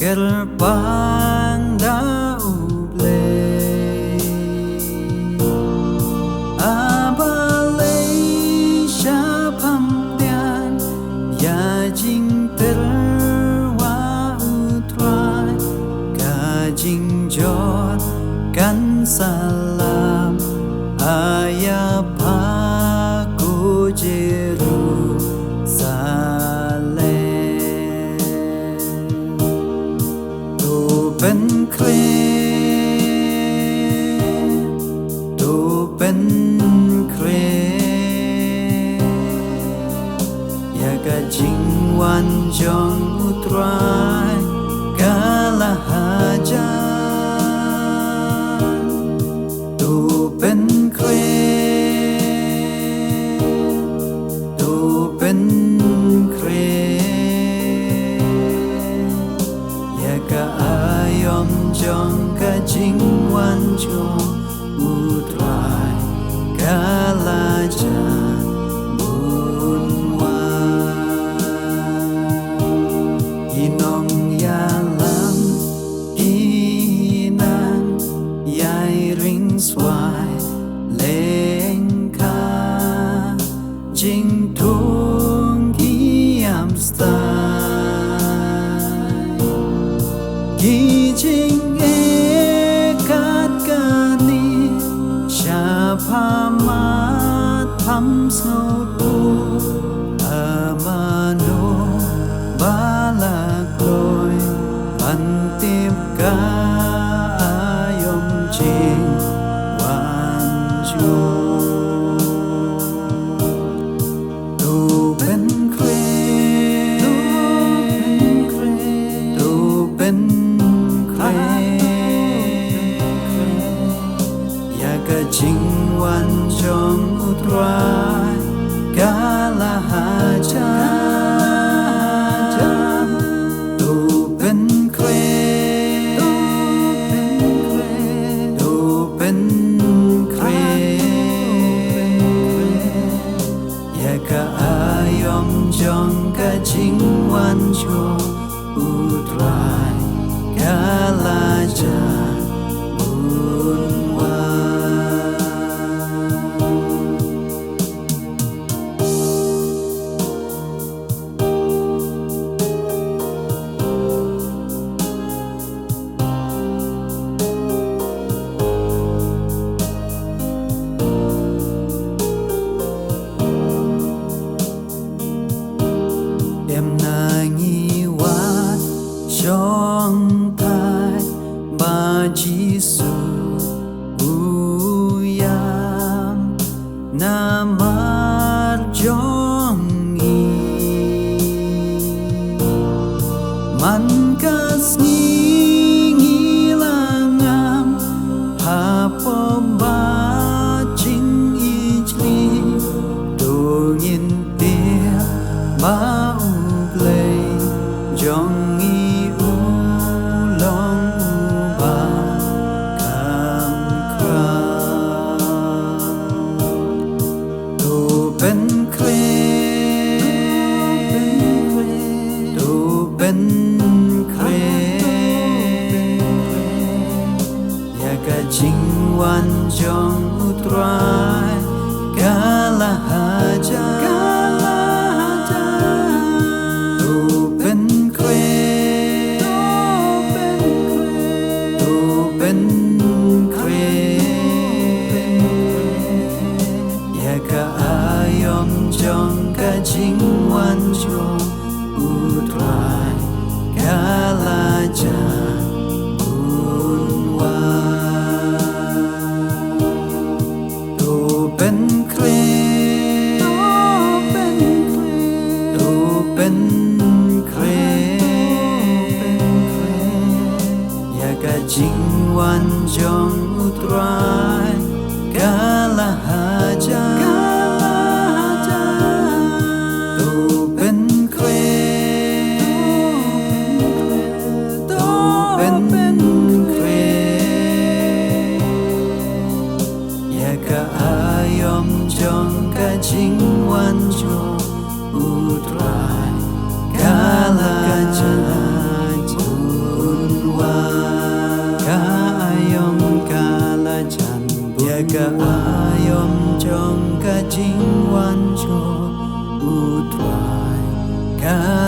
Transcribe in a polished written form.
Gerbang dauble abalay syapamdian ya jing terwa utrai kajing jot kan salam ayapakuเป็นเครตูเป็นเครอยากจะจิงวันจงอุตรายกาลหาจาตูเป็นเครตูเป็นเครอยากจะจงกะจิงวันจงอุตรายกาลาจาบุญวาอีน้องยาลังอีนางยายริงสวายเลงคาจิงทุงกียามสตายกีจิงพามาทำสนุตูอามาโนบาลากลอยบันติบกายมจิงวันจูตูเป็นเครตูเป็นเครอยากจะจิงวันจงอุตรายกาลหาจาตูเป็นเครตูเป็นเครอยากจะอายอมจงกะจิงวันจงอุตรายกาลจาJisu uyam namar jongi man kasni ngilangam hapo bajing ijli dongin tia bau play jongiเป็นเครตูเป็นเครอยากจะจิงวันจงอุตรายกาลหาจาตูเป็นเครตูเป็นเครอยากจะจงกะจิงวันจงอุตรายกาลาจาบุญวาตูเป็นเครตูเป็นเครอยากจะจิงวันจงอุตรายกาลหาจาจงกะจิงวันจงอุตรายกาลจา Yaga ayom chong ka jing wan cho u thoại ca